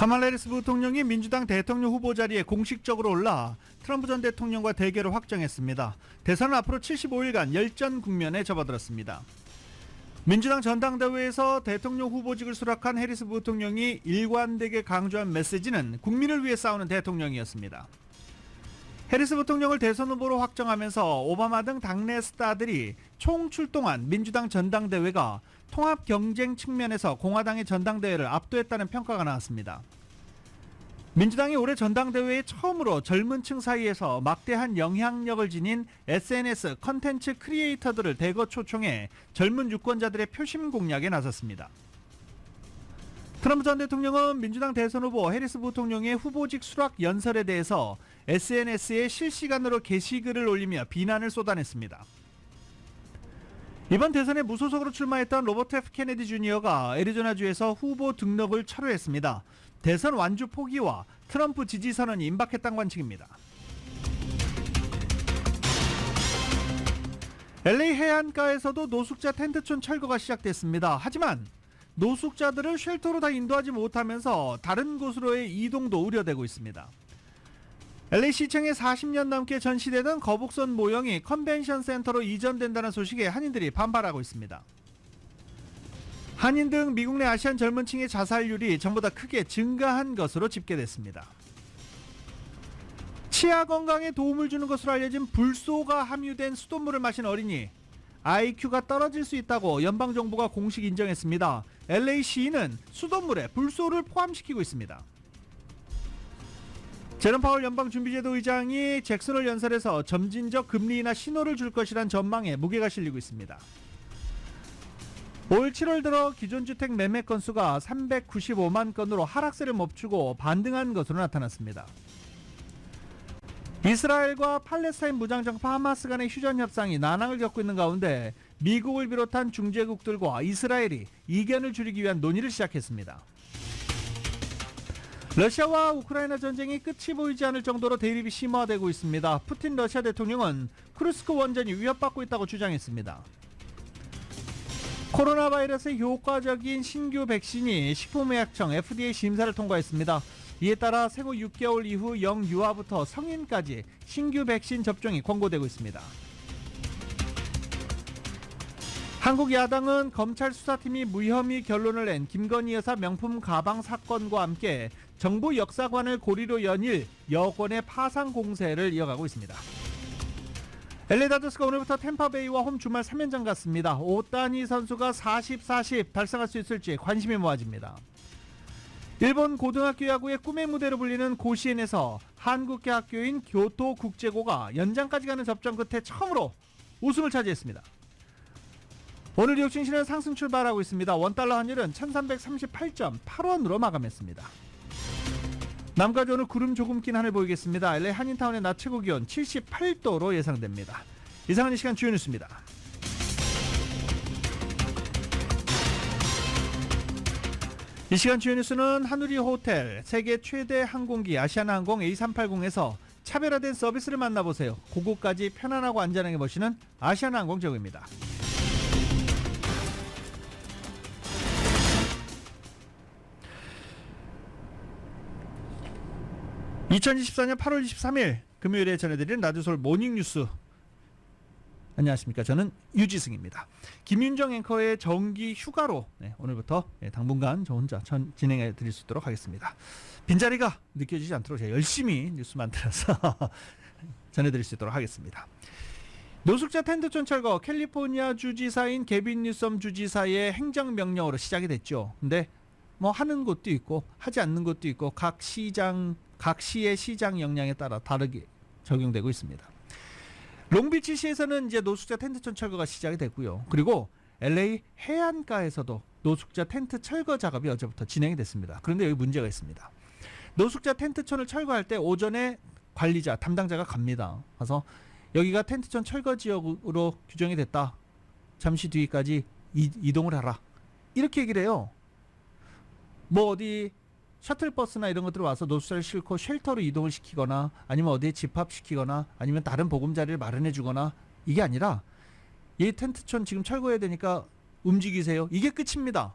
카말라 해리스 부통령이 민주당 대통령 후보 자리에 공식적으로 올라 트럼프 전 대통령과 대결을 확정했습니다. 대선은 앞으로 75일간 열전 국면에 접어들었습니다. 민주당 전당대회에서 대통령 후보직을 수락한 해리스 부통령이 일관되게 강조한 메시지는 국민을 위해 싸우는 대통령이었습니다. 해리스 부통령을 대선 후보로 확정하면서 오바마 등 당내 스타들이 총출동한 민주당 전당대회가 통합 경쟁 측면에서 공화당의 전당대회를 압도했다는 평가가 나왔습니다. 민주당이 올해 전당대회에 처음으로 젊은 층 사이에서 막대한 영향력을 지닌 SNS 컨텐츠 크리에이터들을 대거 초청해 젊은 유권자들의 표심 공략에 나섰습니다. 트럼프 전 대통령은 민주당 대선 후보 해리스 부통령의 후보직 수락 연설에 대해서 SNS에 실시간으로 게시글을 올리며 비난을 쏟아냈습니다. 이번 대선에 무소속으로 출마했던 로버트 F. 케네디 주니어가 애리조나주에서 후보 등록을 철회했습니다. 대선 완주 포기와 트럼프 지지 선언이 임박했다는 관측입니다. LA 해안가에서도 노숙자 텐트촌 철거가 시작됐습니다. 하지만 노숙자들을 쉘터로 다 인도하지 못하면서 다른 곳으로의 이동도 우려되고 있습니다. LA시청에 40년 넘게 전시되던 거북선 모형이 컨벤션 센터로 이전된다는 소식에 한인들이 반발하고 있습니다. 한인 등 미국 내 아시안 젊은 층의 자살률이 전보다 크게 증가한 것으로 집계됐습니다. 치아 건강에 도움을 주는 것으로 알려진 불소가 함유된 수돗물을 마신 어린이 IQ가 떨어질 수 있다고 연방정부가 공식 인정했습니다. LA시는 수돗물에 불소를 포함시키고 있습니다. 제롬 파월 연방준비제도 의장이 잭슨홀 연설에서 점진적 금리 인하 신호를 줄 것이란 전망에 무게가 실리고 있습니다. 올 7월 들어 기존 주택 매매 건수가 395만 건으로 하락세를 멈추고 반등한 것으로 나타났습니다. 이스라엘과 팔레스타인 무장정파 하마스 간의 휴전 협상이 난항을 겪고 있는 가운데 미국을 비롯한 중재국들과 이스라엘이 이견을 줄이기 위한 논의를 시작했습니다. 러시아와 우크라이나 전쟁이 끝이 보이지 않을 정도로 대립이 심화되고 있습니다. 푸틴 러시아 대통령은 쿠르스크 원전이 위협받고 있다고 주장했습니다. 코로나 바이러스의 효과적인 신규 백신이 식품의약청 FDA 심사를 통과했습니다. 이에 따라 생후 6개월 이후 영유아부터 성인까지 신규 백신 접종이 권고되고 있습니다. 한국 야당은 검찰 수사팀이 무혐의 결론을 낸 김건희 여사 명품 가방 사건과 함께 정부 역사관을 고리로 연일 여권의 파상 공세를 이어가고 있습니다. LA 다저스가 오늘부터 템파베이와 홈 주말 3연전 같습니다. 오타니 선수가 40-40 달성할 수 있을지 관심이 모아집니다. 일본 고등학교 야구의 꿈의 무대로 불리는 고시엔에서 한국계 학교인 교토국제고가 연장까지 가는 접전 끝에 처음으로 우승을 차지했습니다. 오늘 뉴욕 증시는 상승 출발하고 있습니다. 원달러 환율은 1338.8원으로 마감했습니다. 남가주 오늘 구름 조금 낀 하늘 보이겠습니다. LA 한인타운의 낮 최고 기온 78도로 예상됩니다. 이상은 이 시간 주요 뉴스입니다. 이 시간 주요 뉴스는 한우리 호텔, 세계 최대 항공기 아시아나항공 A380에서 차별화된 서비스를 만나보세요. 고국까지 편안하고 안전하게 모시는 아시아나항공 제공입니다. (2024년 8월 23일) 금요일에 전해드리는 라디오서울 모닝뉴스. 안녕하십니까. 저는 유지승입니다. 김윤정 앵커의 정기 휴가로 오늘부터 당분간 저 혼자 진행해 드릴 수 있도록 하겠습니다. 빈자리가 느껴지지 않도록 제가 열심히 뉴스 만들어서 전해드릴 수 있도록 하겠습니다. 노숙자 텐트촌 철거, 캘리포니아 주지사인 게빈 뉴섬 주지사의 행정명령으로 시작이 됐죠. 근데 뭐 하는 곳도 있고 하지 않는 곳도 있고 각 시의 시장 역량에 따라 다르게 적용되고 있습니다. 롱비치시에서는 이제 노숙자 텐트촌 철거가 시작이 됐고요. 그리고 LA 해안가에서도 노숙자 텐트 철거 작업이 어제부터 진행이 됐습니다. 그런데 여기 문제가 있습니다. 노숙자 텐트촌을 철거할 때 오전에 관리자, 담당자가 갑니다. 그래서 여기가 텐트촌 철거 지역으로 규정이 됐다. 잠시 뒤까지 이동을 하라. 이렇게 얘기를 해요. 뭐 어디 셔틀버스나 이런 것들이 와서 노숙자를 싣고 쉘터로 이동을 시키거나 아니면 어디에 집합시키거나 아니면 다른 보금자리를 마련해 주거나 이게 아니라 이 텐트촌 지금 철거해야 되니까 움직이세요. 이게 끝입니다.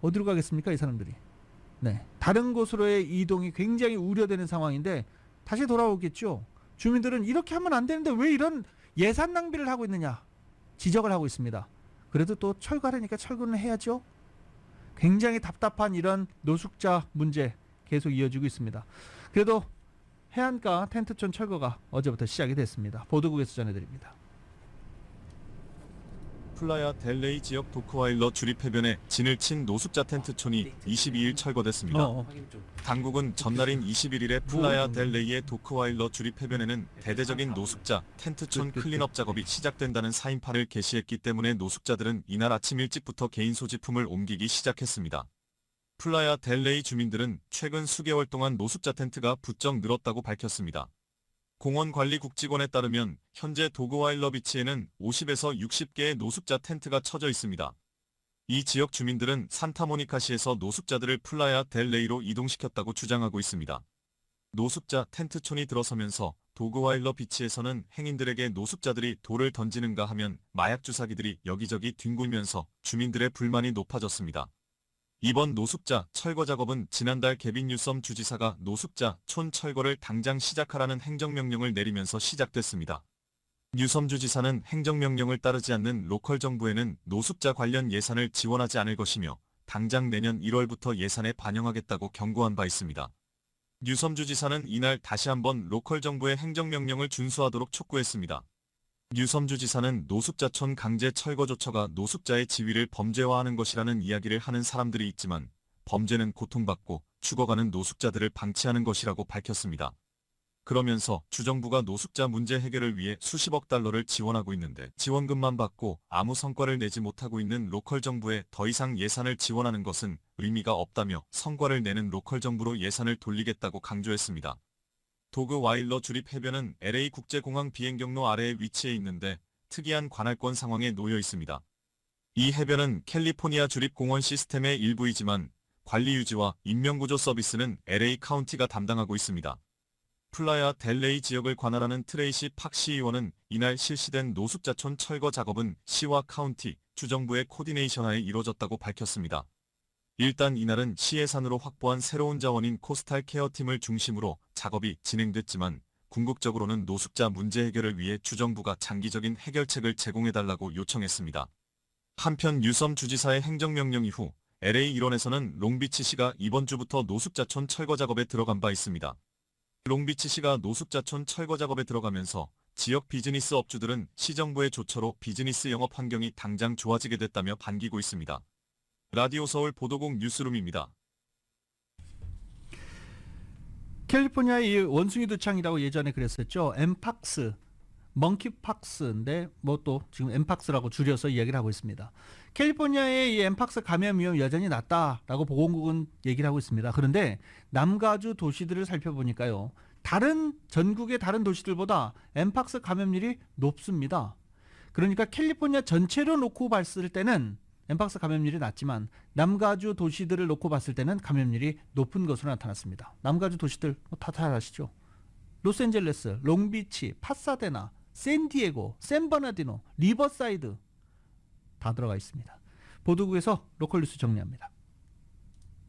어디로 가겠습니까 이 사람들이. 네, 다른 곳으로의 이동이 굉장히 우려되는 상황인데 다시 돌아오겠죠. 주민들은 이렇게 하면 안 되는데 왜 이런 예산 낭비를 하고 있느냐 지적을 하고 있습니다. 그래도 또 철거하려니까 철거는 해야죠. 굉장히 답답한 이런 노숙자 문제 계속 이어지고 있습니다. 그래도 해안가 텐트촌 철거가 어제부터 시작이 됐습니다. 보도국에서 전해드립니다. 플라야 델레이 지역 도크와일러 주립 해변에 진을 친 노숙자 텐트촌이 22일 철거됐습니다. 당국은 전날인 21일에 플라야 델레이의 도크와일러 주립 해변에는 대대적인 노숙자 텐트촌 클린업 작업이 시작된다는 사인판을 게시했기 때문에 노숙자들은 이날 아침 일찍부터 개인 소지품을 옮기기 시작했습니다. 플라야 델레이 주민들은 최근 수개월 동안 노숙자 텐트가 부쩍 늘었다고 밝혔습니다. 공원관리국직원에 따르면 현재 도그와일러 비치에는 50에서 60개의 노숙자 텐트가 쳐져 있습니다. 이 지역 주민들은 산타모니카시에서 노숙자들을 플라야 델레이로 이동시켰다고 주장하고 있습니다. 노숙자 텐트촌이 들어서면서 도그와일러 비치에서는 행인들에게 노숙자들이 돌을 던지는가 하면 마약 주사기들이 여기저기 뒹굴면서 주민들의 불만이 높아졌습니다. 이번 노숙자 철거 작업은 지난달 개빈 뉴섬 주지사가 노숙자 촌 철거를 당장 시작하라는 행정명령을 내리면서 시작됐습니다. 뉴섬 주지사는 행정명령을 따르지 않는 로컬 정부에는 노숙자 관련 예산을 지원하지 않을 것이며 당장 내년 1월부터 예산에 반영하겠다고 경고한 바 있습니다. 뉴섬 주지사는 이날 다시 한번 로컬 정부의 행정명령을 준수하도록 촉구했습니다. 뉴섬 주지사는 노숙자촌 강제 철거 조처가 노숙자의 지위를 범죄화하는 것이라는 이야기를 하는 사람들이 있지만 범죄는 고통받고 죽어가는 노숙자들을 방치하는 것이라고 밝혔습니다. 그러면서 주정부가 노숙자 문제 해결을 위해 수십억 달러를 지원하고 있는데 지원금만 받고 아무 성과를 내지 못하고 있는 로컬 정부에 더 이상 예산을 지원하는 것은 의미가 없다며 성과를 내는 로컬 정부로 예산을 돌리겠다고 강조했습니다. 도그와일러 주립 해변은 LA 국제공항 비행경로 아래에 위치해 있는데 특이한 관할권 상황에 놓여 있습니다. 이 해변은 캘리포니아 주립 공원 시스템의 일부이지만 관리 유지와 인명구조 서비스는 LA 카운티가 담당하고 있습니다. 플라야 델레이 지역을 관할하는 트레이시 팍 시의원은 이날 실시된 노숙자촌 철거 작업은 시와 카운티, 주정부의 코디네이션하에 이루어졌다고 밝혔습니다. 일단 이날은 시 예산으로 확보한 새로운 자원인 코스탈 케어팀을 중심으로 작업이 진행됐지만 궁극적으로는 노숙자 문제 해결을 위해 주정부가 장기적인 해결책을 제공해달라고 요청했습니다. 한편 뉴섬 주지사의 행정명령 이후 LA 일원에서는 롱비치시가 이번 주부터 노숙자촌 철거 작업에 들어간 바 있습니다. 롱비치시가 노숙자촌 철거 작업에 들어가면서 지역 비즈니스 업주들은 시정부의 조처로 비즈니스 영업 환경이 당장 좋아지게 됐다며 반기고 있습니다. 라디오 서울 보도국 뉴스룸입니다. 캘리포니아의 이 원숭이 두창이라고 예전에 그랬었죠. 엠팍스, 멍키팍스인데 뭐 또 지금 엠팍스라고 줄여서 이야기를 하고 있습니다. 캘리포니아의 이 엠팍스 감염 위험 여전히 낮다라고 보건국은 얘기를 하고 있습니다. 그런데 남가주 도시들을 살펴보니까요. 전국의 다른 도시들보다 엠팍스 감염률이 높습니다. 그러니까 캘리포니아 전체로 놓고 봤을 때는 엠팍스 감염률이 낮지만 남가주 도시들을 놓고 봤을 때는 감염률이 높은 것으로 나타났습니다. 남가주 도시들 다 잘 아시죠? 로스앤젤레스, 롱비치, 파사데나, 샌디에고, 샌버나디노, 리버사이드 다 들어가 있습니다. 보도국에서 로컬 뉴스 정리합니다.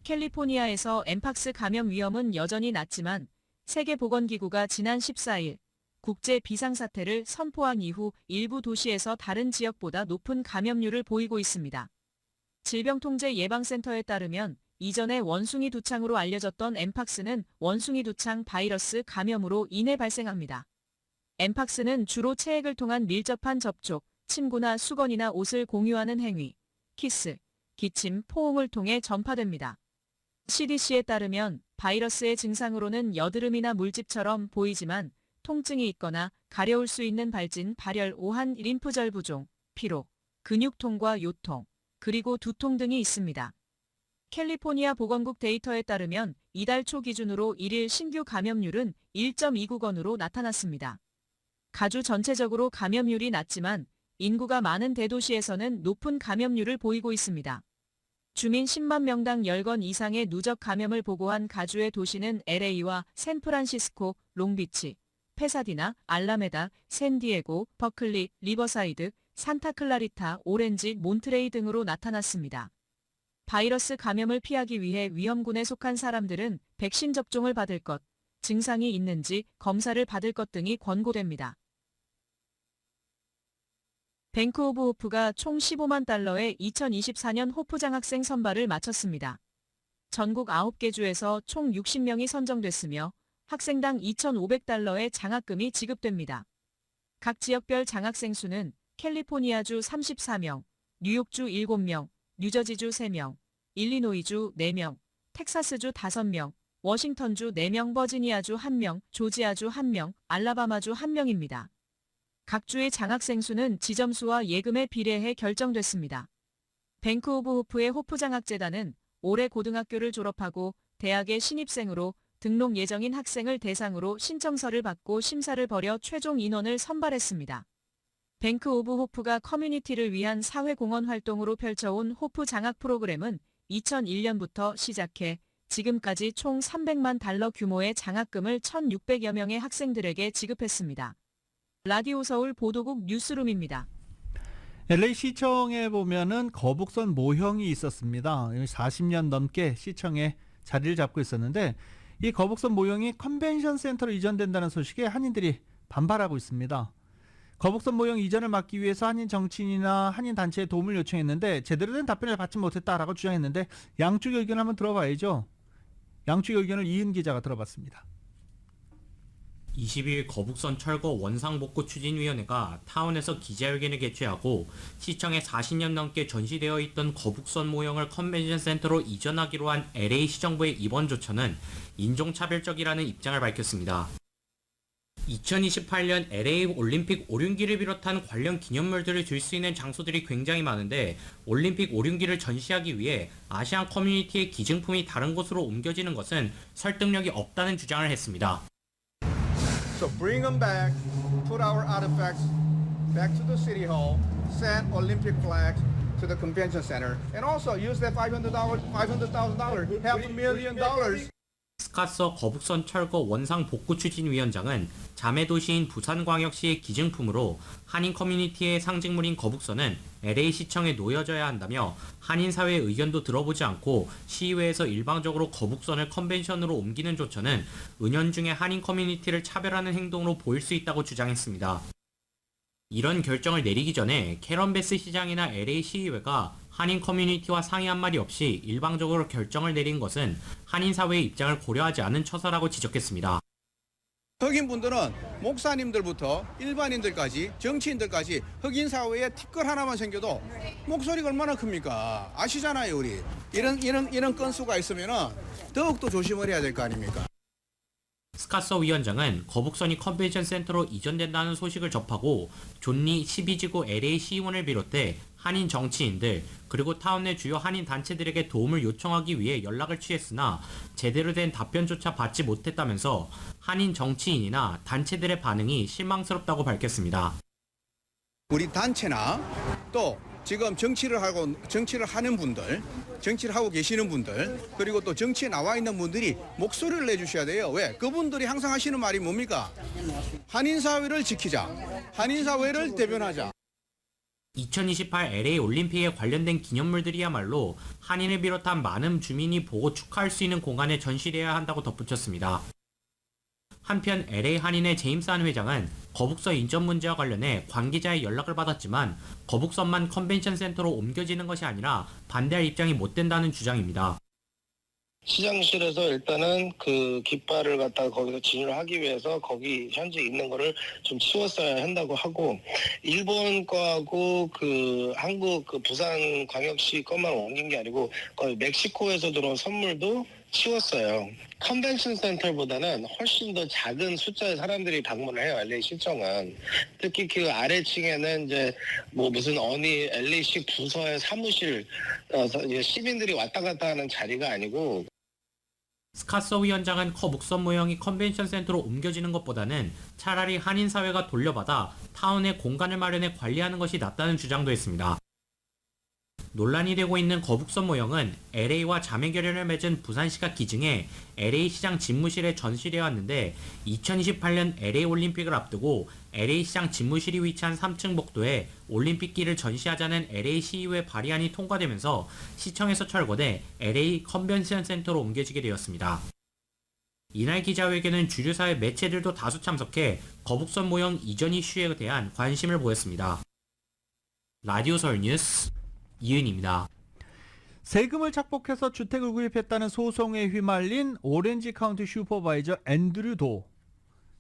캘리포니아에서 엠팍스 감염 위험은 여전히 낮지만 세계보건기구가 지난 14일 국제 비상사태를 선포한 이후 일부 도시에서 다른 지역보다 높은 감염률을 보이고 있습니다. 질병통제예방센터에 따르면 이전에 원숭이 두창으로 알려졌던 엠팍스는 원숭이 두창 바이러스 감염으로 인해 발생합니다. 엠팍스는 주로 체액을 통한 밀접한 접촉, 침구나 수건이나 옷을 공유하는 행위, 키스, 기침, 포옹을 통해 전파됩니다. CDC에 따르면 바이러스의 증상으로는 여드름이나 물집처럼 보이지만 통증이 있거나 가려울 수 있는 발진, 발열, 오한, 림프절 부종, 피로, 근육통과 요통, 그리고 두통 등이 있습니다. 캘리포니아 보건국 데이터에 따르면 이달 초 기준으로 1일 신규 감염률은 1.29건으로 나타났습니다. 가주 전체적으로 감염률이 낮지만 인구가 많은 대도시에서는 높은 감염률을 보이고 있습니다. 주민 10만 명당 10건 이상의 누적 감염을 보고한 가주의 도시는 LA와 샌프란시스코, 롱비치, 페사디나, 알라메다, 샌디에고, 버클리, 리버사이드, 산타클라리타, 오렌지, 몬트레이 등으로 나타났습니다. 바이러스 감염을 피하기 위해 위험군에 속한 사람들은 백신 접종을 받을 것, 증상이 있는지 검사를 받을 것 등이 권고됩니다. 뱅크 오브 호프가 총 15만 달러의 2024년 호프 장학생 선발을 마쳤습니다. 전국 9개 주에서 총 60명이 선정됐으며 학생당 2,500달러의 장학금이 지급됩니다. 각 지역별 장학생 수는 캘리포니아주 34명, 뉴욕주 7명, 뉴저지주 3명, 일리노이주 4명, 텍사스주 5명, 워싱턴주 4명, 버지니아주 1명, 조지아주 1명, 알라바마주 1명입니다. 각 주의 장학생 수는 지점수와 예금에 비례해 결정됐습니다. 뱅크 오브 호프의 호프 장학재단은 올해 고등학교를 졸업하고 대학의 신입생으로 등록 예정인 학생을 대상으로 신청서를 받고 심사를 벌여 최종 인원을 선발했습니다. 뱅크 오브 호프가 커뮤니티를 위한 사회공헌 활동으로 펼쳐온 호프 장학 프로그램은 2001년부터 시작해 지금까지 총 300만 달러 규모의 장학금을 1,600여 명의 학생들에게 지급했습니다. 라디오 서울 보도국 뉴스룸입니다. LA 시청에 보면은 거북선 모형이 있었습니다. 40년 넘게 시청에 자리를 잡고 있었는데 이 거북선 모형이 컨벤션 센터로 이전된다는 소식에 한인들이 반발하고 있습니다. 거북선 모형 이전을 막기 위해서 한인 정치인이나 한인 단체에 도움을 요청했는데 제대로 된 답변을 받지 못했다라고 주장했는데 양쪽 의견을 한번 들어봐야죠. 양쪽 의견을 이은 기자가 들어봤습니다. 22일 거북선 철거 원상복구 추진위원회가 타운에서 기자회견을 개최하고 시청에 40년 넘게 전시되어 있던 거북선 모형을 컨벤션 센터로 이전하기로 한 LA 시정부의 이번 조처는 인종차별적이라는 입장을 밝혔습니다. 2028년 LA 올림픽 오륜기를 비롯한 관련 기념물들을 줄 수 있는 장소들이 굉장히 많은데 올림픽 오륜기를 전시하기 위해 아시안 커뮤니티의 기증품이 다른 곳으로 옮겨지는 것은 설득력이 없다는 주장을 했습니다. So bring them back, put our artifacts back to the city hall, send Olympic flags to the convention center, and also use that $500,000, $500,000. 스카서 거북선 철거 원상 복구 추진위원장은 자매도시인 부산광역시의 기증품으로 한인 커뮤니티의 상징물인 거북선은 LA 시청에 놓여져야 한다며 한인 사회의 의견도 들어보지 않고 시의회에서 일방적으로 거북선을 컨벤션으로 옮기는 조처는 은연중에 한인 커뮤니티를 차별하는 행동으로 보일 수 있다고 주장했습니다. 이런 결정을 내리기 전에 캐런 베스 시장이나 LA 시의회가 한인 커뮤니티와 상의한 말이 없이 일방적으로 결정을 내린 것은 한인 사회의 입장을 고려하지 않은 처사라고 지적했습니다. 흑인 분들은 목사님들부터 일반인들까지 정치인들까지 흑인 사회에 티끌 하나만 생겨도 목소리가 얼마나 큽니까? 아시잖아요, 우리. 이런 건수가 있으면은 더욱더 조심을 해야 될 거 아닙니까? 스카서 위원장은 거북선이 컨벤션 센터로 이전된다는 소식을 접하고 존리 12지구 LA 시의원을 비롯해 한인 정치인들 그리고 타운 내 주요 한인 단체들에게 도움을 요청하기 위해 연락을 취했으나 제대로 된 답변조차 받지 못했다면서 한인 정치인이나 단체들의 반응이 실망스럽다고 밝혔습니다. 우리 단체나 또 지금 정치를 하는 분들, 정치를 하고 계시는 분들, 그리고 또 정치에 나와 있는 분들이 목소리를 내주셔야 돼요. 왜? 그분들이 항상 하시는 말이 뭡니까? 한인 사회를 지키자. 한인 사회를 대변하자. 2028 LA 올림픽에 관련된 기념물들이야말로 한인을 비롯한 많은 주민이 보고 축하할 수 있는 공간에 전시되어야 한다고 덧붙였습니다. 한편 LA 한인의 제임스 한 회장은 거북선 인접 문제와 관련해 관계자의 연락을 받았지만 거북선만 컨벤션 센터로 옮겨지는 것이 아니라 반대할 입장이 못 된다는 주장입니다. 시장실에서 일단은 그 깃발을 갖다가 거기서 진열하기 위해서 거기 현재 있는 거를 좀 치웠어야 한다고 하고 일본 거하고 그 한국 그 부산 광역시 것만 옮긴 게 아니고 거의 멕시코에서 들어온 선물도 치웠어요. 컨벤션 센터보다는 훨씬 더 작은 숫자의 사람들이 방문을 해요. LA 시청은. 특히 그 아래층에는 이제 뭐 무슨 어디 LA시 부서의 사무실 시민들이 왔다 갔다 하는 자리가 아니고. 스카서 위원장은 거북선 모형이 컨벤션 센터로 옮겨지는 것보다는 차라리 한인 사회가 돌려받아 타운에 공간을 마련해 관리하는 것이 낫다는 주장도 했습니다. 논란이 되고 있는 거북선 모형은 LA와 자매결연을 맺은 부산시가 기증해 LA시장 집무실에 전시되어 왔는데 2028년 LA 올림픽을 앞두고 LA시장 집무실이 위치한 3층 복도에 올림픽기를 전시하자는 LA시의회 발의안이 통과되면서 시청에서 철거돼 LA 컨벤션 센터로 옮겨지게 되었습니다. 이날 기자회견은 주류사회 매체들도 다수 참석해 거북선 모형 이전 이슈에 대한 관심을 보였습니다. 라디오 서울 뉴스 이은입니다. 세금을 착복해서 주택을 구입했다는 소송에 휘말린 오렌지 카운티 슈퍼바이저 앤드류 도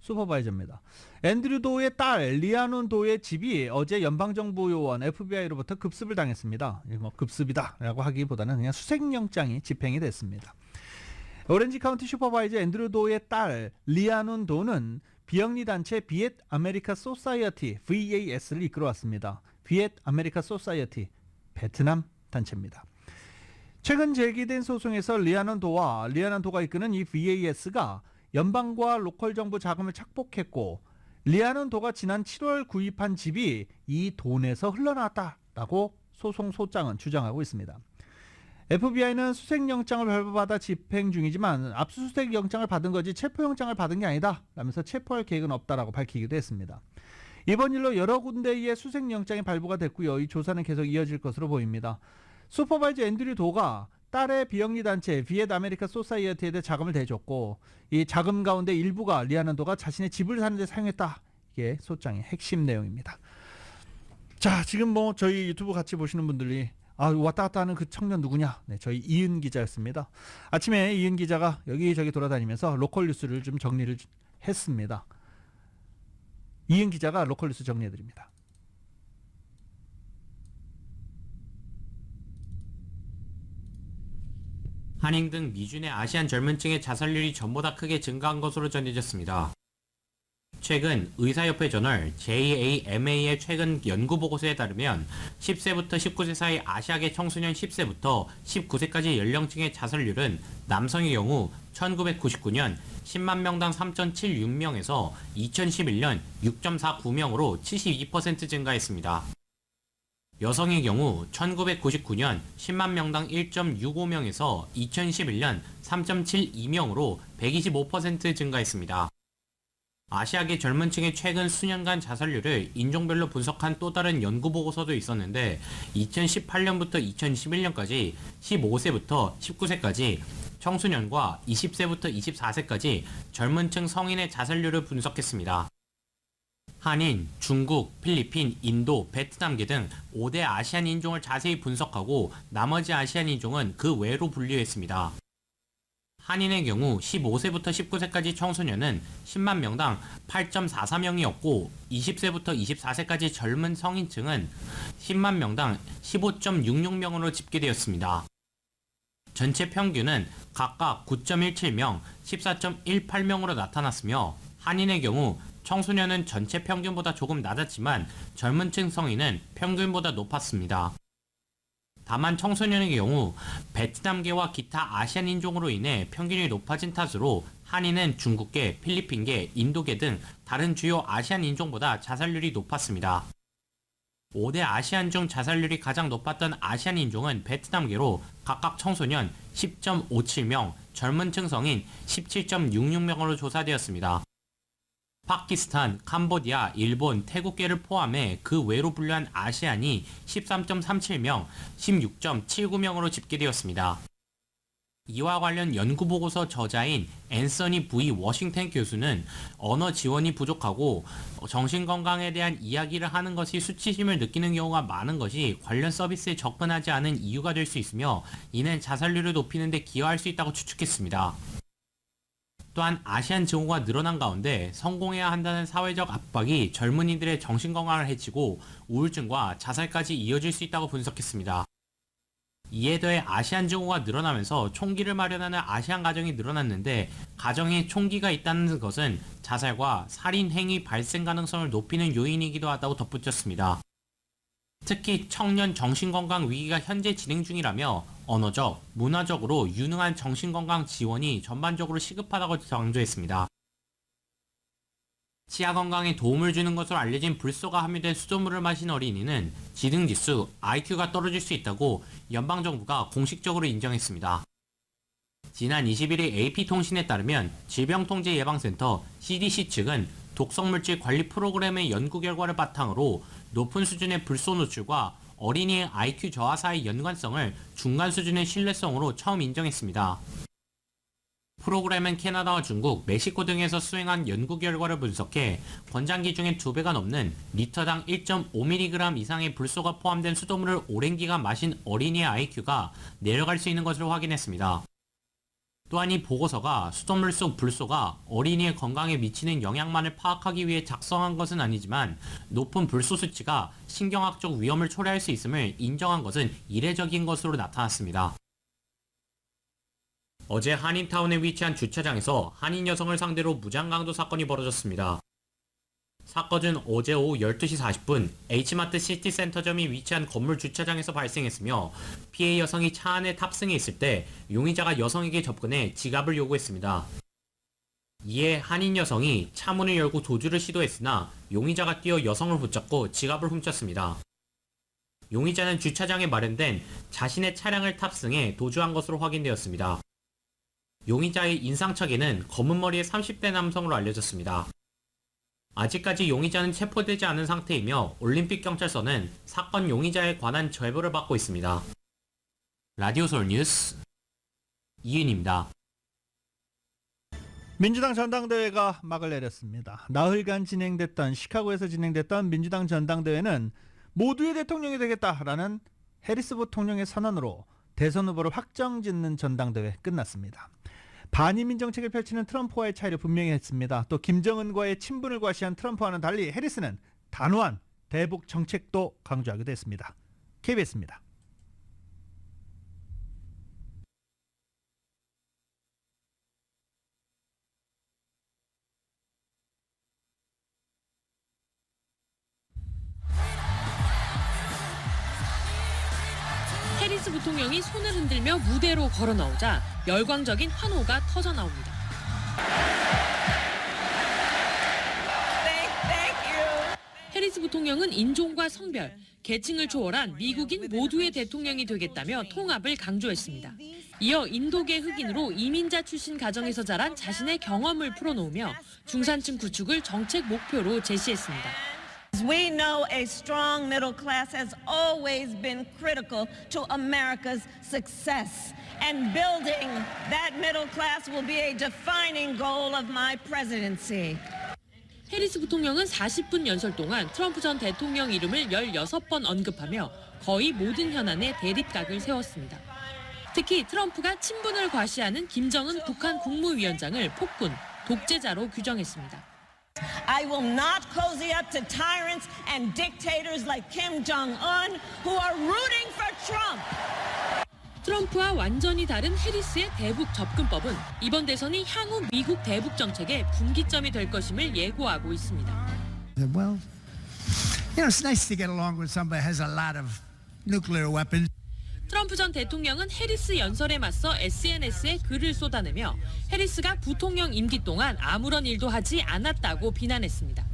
슈퍼바이저입니다. 앤드류 도의 딸 리아논 도의 집이 어제 연방정부 요원 FBI로부터 급습을 당했습니다. 뭐 급습이다라고 하기보다는 그냥 수색영장이 집행이 됐습니다. 오렌지 카운티 슈퍼바이저 앤드류 도의 딸 리아논 도는 비영리 단체 비엣 아메리카 소사이어티 VAS를 이끌어왔습니다. 비엣 아메리카 소사이어티 베트남 단체입니다. 최근 제기된 소송에서 리아논 도가 이끄는 이 VAS가 연방과 로컬 정부 자금을 착복했고 리아논 도가 지난 7월 구입한 집이 이 돈에서 흘러나왔다라고 소송 소장은 주장하고 있습니다. FBI는 수색영장을 발부받아 집행 중이지만 압수수색영장을 받은 거지 체포영장을 받은 게 아니다 라면서 체포할 계획은 없다라고 밝히기도 했습니다. 이번 일로 여러 군데의 수색영장이 발부가 됐고요. 이 조사는 계속 이어질 것으로 보입니다. 슈퍼바이저 앤드류 도가 딸의 비영리 단체 비엣 아메리카 소사이어티에 대해 자금을 대줬고 이 자금 가운데 일부가 리아논 도가 자신의 집을 사는 데 사용했다. 이게 소장의 핵심 내용입니다. 자, 지금 뭐 저희 유튜브 같이 보시는 분들이 왔다 갔다 하는 그 청년 누구냐? 네, 저희 이은 기자였습니다. 아침에 이은 기자가 여기저기 돌아다니면서 로컬 뉴스를 좀 정리를 했습니다. 이은 기자가 로컬 뉴스 정리해드립니다. 한인 등 미주의 아시안 젊은층의 자살률이 전보다 크게 증가한 것으로 전해졌습니다. 최근 의사협회 저널 JAMA의 최근 연구 보고서에 따르면 10세부터 19세 사이 아시아계 청소년 10세부터 19세까지 연령층의 자살률은 남성의 경우 1999년 10만 명당 3.76명에서 2011년 6.49명으로 72% 증가했습니다. 여성의 경우 1999년 10만 명당 1.65명에서 2011년 3.72명으로 125% 증가했습니다. 아시아계 젊은 층의 최근 수년간 자살률을 인종별로 분석한 또 다른 연구 보고서도 있었는데 2018년부터 2011년까지 15세부터 19세까지 청소년과 20세부터 24세까지 젊은 층 성인의 자살률을 분석했습니다. 한인, 중국, 필리핀, 인도, 베트남계 등 5대 아시안 인종을 자세히 분석하고 나머지 아시안 인종은 그 외로 분류했습니다. 한인의 경우 15세부터 19세까지 청소년은 10만 명당 8.44명이었고 20세부터 24세까지 젊은 성인층은 10만 명당 15.66명으로 집계되었습니다. 전체 평균은 각각 9.17명, 14.18명으로 나타났으며 한인의 경우 청소년은 전체 평균보다 조금 낮았지만 젊은 층 성인은 평균보다 높았습니다. 다만 청소년의 경우 베트남계와 기타 아시안 인종으로 인해 평균이 높아진 탓으로 한인은 중국계, 필리핀계, 인도계 등 다른 주요 아시안 인종보다 자살률이 높았습니다. 5대 아시안 중 자살률이 가장 높았던 아시안 인종은 베트남계로 각각 청소년 10.57명, 젊은 층 성인 17.66명으로 조사되었습니다. 파키스탄, 캄보디아, 일본, 태국계를 포함해 그 외로 분류한 아시안이 13.37명, 16.79명으로 집계되었습니다. 이와 관련 연구보고서 저자인 앤서니 V. 워싱턴 교수는 언어 지원이 부족하고 정신건강에 대한 이야기를 하는 것이 수치심을 느끼는 경우가 많은 것이 관련 서비스에 접근하지 않은 이유가 될 수 있으며 이는 자살률을 높이는 데 기여할 수 있다고 추측했습니다. 또한 아시안 증오가 늘어난 가운데 성공해야 한다는 사회적 압박이 젊은이들의 정신건강을 해치고 우울증과 자살까지 이어질 수 있다고 분석했습니다. 이에 더해 아시안 증오가 늘어나면서 총기를 마련하는 아시안 가정이 늘어났는데 가정에 총기가 있다는 것은 자살과 살인 행위 발생 가능성을 높이는 요인이기도 하다고 덧붙였습니다. 특히 청년 정신건강 위기가 현재 진행 중이라며 언어적, 문화적으로 유능한 정신건강 지원이 전반적으로 시급하다고 강조했습니다. 치아 건강에 도움을 주는 것으로 알려진 불소가 함유된 수돗물을 마신 어린이는 지능지수 IQ가 떨어질 수 있다고 연방정부가 공식적으로 인정했습니다. 지난 21일 AP통신에 따르면 질병통제예방센터 CDC 측은 독성물질 관리 프로그램의 연구 결과를 바탕으로 높은 수준의 불소 노출과 어린이의 IQ 저하 사이 연관성을 중간 수준의 신뢰성으로 처음 인정했습니다. 프로그램은 캐나다와 중국, 멕시코 등에서 수행한 연구 결과를 분석해 권장 기준의 2배가 넘는 리터당 1.5mg 이상의 불소가 포함된 수돗물을 오랜 기간 마신 어린이의 IQ가 내려갈 수 있는 것을 확인했습니다. 또한 이 보고서가 수돗물 속 불소가 어린이의 건강에 미치는 영향만을 파악하기 위해 작성한 것은 아니지만 높은 불소 수치가 신경학적 위험을 초래할 수 있음을 인정한 것은 이례적인 것으로 나타났습니다. 어제 한인타운에 위치한 주차장에서 한인 여성을 상대로 무장강도 사건이 벌어졌습니다. 사건은 어제 오후 12시 40분 H마트 시티센터점이 위치한 건물 주차장에서 발생했으며 피해 여성이 차 안에 탑승해 있을 때 용의자가 여성에게 접근해 지갑을 요구했습니다. 이에 한인 여성이 차 문을 열고 도주를 시도했으나 용의자가 뛰어 여성을 붙잡고 지갑을 훔쳤습니다. 용의자는 주차장에 마련된 자신의 차량을 탑승해 도주한 것으로 확인되었습니다. 용의자의 인상착의는 검은 머리의 30대 남성으로 알려졌습니다. 아직까지 용의자는 체포되지 않은 상태이며 올림픽경찰서는 사건 용의자에 관한 제보를 받고 있습니다. 라디오 서울 뉴스 이윤입니다. 민주당 전당대회가 막을 내렸습니다. 나흘간 시카고에서 진행됐던 민주당 전당대회는 모두의 대통령이 되겠다라는 해리스 부통령의 선언으로 대선 후보를 확정짓는 전당대회 끝났습니다. 반이민 정책을 펼치는 트럼프와의 차이를 분명히 했습니다. 또 김정은과의 친분을 과시한 트럼프와는 달리 해리스는 단호한 대북 정책도 강조하기도 했습니다. KBS입니다. 해리스 부통령이 손을 흔들며 무대로 걸어 나오자 열광적인 환호가 터져 나옵니다. 해리스 부통령은 인종과 성별, 계층을 초월한 미국인 모두의 대통령이 되겠다며 통합을 강조했습니다. 이어 인도계 흑인으로 이민자 출신 가정에서 자란 자신의 경험을 풀어놓으며 중산층 구축을 정책 목표로 제시했습니다. We know a strong middle class has always been critical to America's success, and building that middle class will be a defining goal of my presidency. 해리스 부통령은 40분 연설 동안 트럼프 전 대통령 이름을 16번 언급하며 거의 모든 현안에 대립각을 세웠습니다. 특히 트럼프가 친분을 과시하는 김정은 북한 국무위원장을 폭군, 독재자로 규정했습니다. I will not cozy up to tyrants and dictators like Kim Jong-un who are rooting for Trump. 트럼프와 완전히 다른 해리스의 대북 접근법은 이번 대선이 향후 미국 대북 정책의 분기점이 될 것임을 예고하고 있습니다. Well, it's nice to get along with somebody who has a lot of nuclear weapons. 트럼프 전 대통령은 해리스 연설에 맞서 SNS에 글을 쏟아내며 해리스가 부통령 임기 동안 아무런 일도 하지 않았다고 비난했습니다.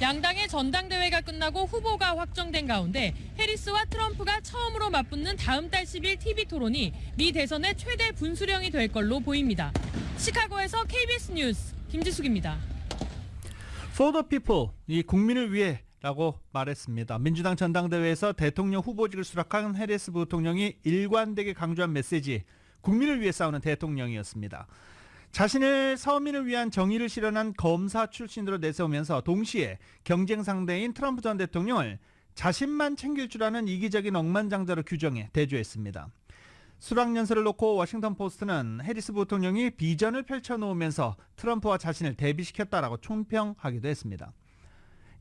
양당의 전당대회가 끝나고 후보가 확정된 가운데 해리스와 트럼프가 처음으로 맞붙는 다음 달 10일 TV 토론이 미 대선의 최대 분수령이 될 걸로 보입니다. 시카고에서 KBS 뉴스 김지숙입니다. For the people, 이 국민을 위해 라고 말했습니다. 민주당 전당대회에서 대통령 후보직을 수락한 해리스 부통령이 일관되게 강조한 메시지, 국민을 위해 싸우는 대통령이었습니다. 자신을 서민을 위한 정의를 실현한 검사 출신으로 내세우면서 동시에 경쟁 상대인 트럼프 전 대통령을 자신만 챙길 줄 아는 이기적인 억만장자로 규정해 대조했습니다. 수락연설을 놓고 워싱턴 포스트는 해리스 부통령이 비전을 펼쳐놓으면서 트럼프와 자신을 대비시켰다라고 총평하기도 했습니다.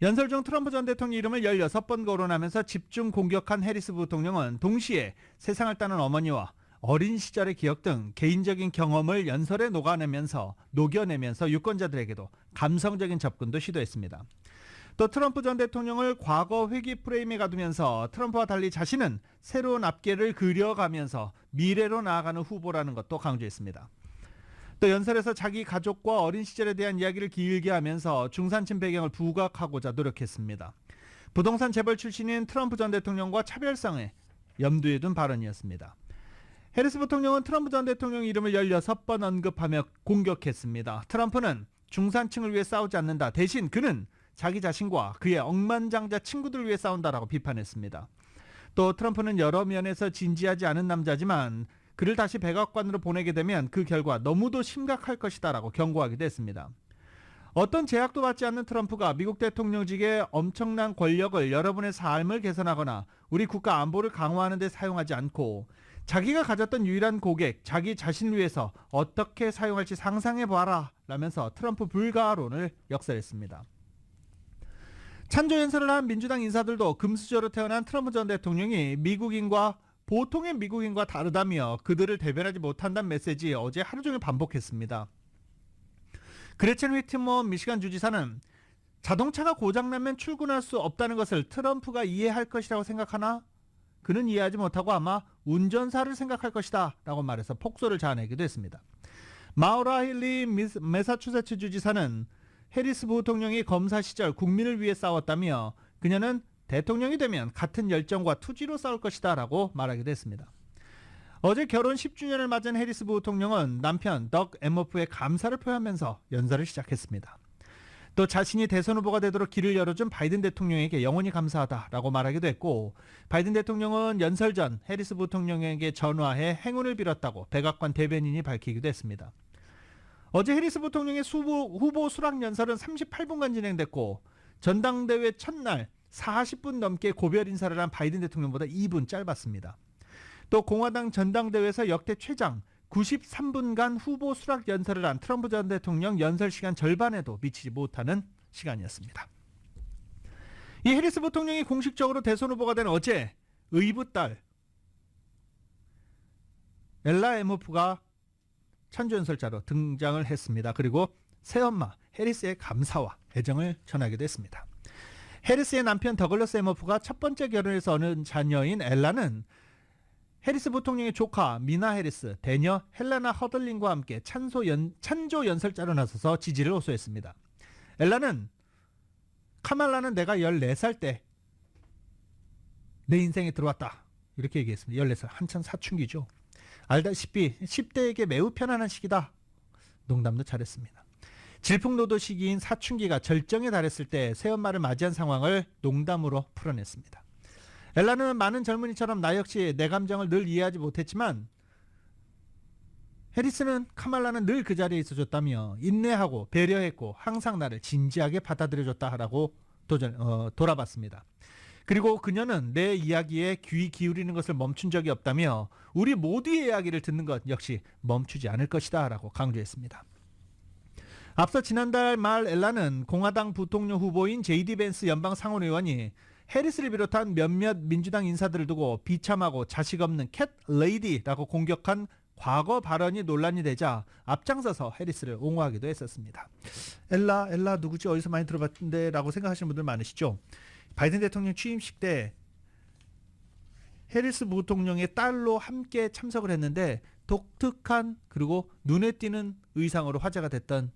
연설 중 트럼프 전 대통령 이름을 16번 거론하면서 집중 공격한 해리스 부통령은 동시에 세상을 따는 어머니와 어린 시절의 기억 등 개인적인 경험을 연설에 녹여내면서 유권자들에게도 감성적인 접근도 시도했습니다. 또 트럼프 전 대통령을 과거 회귀 프레임에 가두면서 트럼프와 달리 자신은 새로운 앞길을 그려가면서 미래로 나아가는 후보라는 것도 강조했습니다. 또 연설에서 자기 가족과 어린 시절에 대한 이야기를 길게 하면서 중산층 배경을 부각하고자 노력했습니다. 부동산 재벌 출신인 트럼프 전 대통령과 차별성에 염두에 둔 발언이었습니다. 해리스 부통령은 트럼프 전 대통령 이름을 16번 언급하며 공격했습니다. 트럼프는 중산층을 위해 싸우지 않는다. 대신 그는 자기 자신과 그의 억만장자 친구들을 위해 싸운다라고 비판했습니다. 또 트럼프는 여러 면에서 진지하지 않은 남자지만 그를 다시 백악관으로 보내게 되면 그 결과 너무도 심각할 것이다라고 경고하기도 했습니다. 어떤 제약도 받지 않는 트럼프가 미국 대통령직의 엄청난 권력을 여러분의 삶을 개선하거나 우리 국가 안보를 강화하는 데 사용하지 않고 자기가 가졌던 유일한 고객, 자기 자신을 위해서 어떻게 사용할지 상상해봐라 라면서 트럼프 불가론을 역설했습니다. 찬조 연설을 한 민주당 인사들도 금수저로 태어난 트럼프 전 대통령이 보통의 미국인과 다르다며 그들을 대변하지 못한다는 메시지 어제 하루 종일 반복했습니다. 그레첸 휘트머 미시간 주지사는 자동차가 고장나면 출근할 수 없다는 것을 트럼프가 이해할 것이라고 생각하나? 그는 이해하지 못하고 아마 운전사를 생각할 것이다 라고 말해서 폭소를 자아내기도 했습니다. 마우라 힐리 매사추세츠 주지사는 해리스 부통령이 검사 시절 국민을 위해 싸웠다며 그녀는 대통령이 되면 같은 열정과 투지로 싸울 것이다 라고 말하기도 했습니다. 어제 결혼 10주년을 맞은 해리스 부통령은 남편 덕 에머프의 감사를 표하면서 연설을 시작했습니다. 또 자신이 대선 후보가 되도록 길을 열어준 바이든 대통령에게 영원히 감사하다라고 말하기도 했고 바이든 대통령은 연설 전 해리스 부통령에게 전화해 행운을 빌었다고 백악관 대변인이 밝히기도 했습니다. 어제 해리스 부통령의 후보 수락 연설은 38분간 진행됐고 전당대회 첫날 40분 넘게 고별 인사를 한 바이든 대통령보다 2분 짧았습니다. 또 공화당 전당대회에서 역대 최장 93분간 후보 수락 연설을 한 트럼프 전 대통령 연설 시간 절반에도 미치지 못하는 시간이었습니다. 이 해리스 부통령이 공식적으로 대선 후보가 된 어제 의붓딸 엘라 에모프가 찬조 연설자로 등장을 했습니다. 그리고 새엄마 해리스의 감사와 애정을 전하기도 했습니다. 해리스의 남편 더글러스 에머프가 첫 번째 결혼에서 얻은 자녀인 엘라는 해리스 부통령의 조카 미나 해리스, 대녀 헬레나 허들링과 함께 찬조 연설자로 나서서 지지를 호소했습니다. 엘라는 카말라는 내가 14살 때 내 인생에 들어왔다 이렇게 얘기했습니다. 14살 한참 사춘기죠. 알다시피 10대에게 매우 편안한 시기다. 농담도 잘했습니다. 질풍노도 시기인 사춘기가 절정에 달했을 때 새엄마를 맞이한 상황을 농담으로 풀어냈습니다. 엘라는 많은 젊은이처럼 나 역시 내 감정을 늘 이해하지 못했지만 해리스는 카말라는 늘 그 자리에 있어줬다며 인내하고 배려했고 항상 나를 진지하게 받아들여줬다라고 돌아봤습니다. 그리고 그녀는 내 이야기에 귀 기울이는 것을 멈춘 적이 없다며 우리 모두의 이야기를 듣는 것 역시 멈추지 않을 것이다 라고 강조했습니다. 앞서 지난달 말 엘라는 공화당 부통령 후보인 제이디 벤스 연방 상원의원이 해리스를 비롯한 몇몇 민주당 인사들을 두고 비참하고 자식 없는 캣 레이디라고 공격한 과거 발언이 논란이 되자 앞장서서 해리스를 옹호하기도 했었습니다. 엘라 누구지 어디서 많이 들어봤는데 라고 생각하시는 분들 많으시죠. 바이든 대통령 취임식 때 해리스 부통령의 딸로 함께 참석을 했는데 독특한 그리고 눈에 띄는 의상으로 화제가 됐던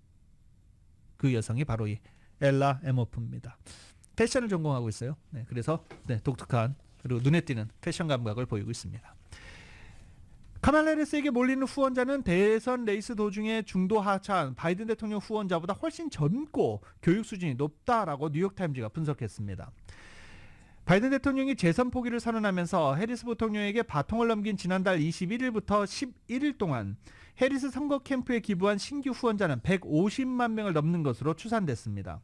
그 여성이 바로 이 엘라 에머프입니다. 패션을 전공하고 있어요. 그래서 독특한 그리고 눈에 띄는 패션 감각을 보이고 있습니다. 카말라 해리스에게 몰리는 후원자는 대선 레이스 도중에 중도 하차한 바이든 대통령 후원자보다 훨씬 젊고 교육 수준이 높다라고 뉴욕타임즈가 분석했습니다. 바이든 대통령이 재선 포기를 선언하면서 해리스 부통령에게 바통을 넘긴 지난달 21일부터 11일 동안 해리스 선거 캠프에 기부한 신규 후원자는 150만 명을 넘는 것으로 추산됐습니다.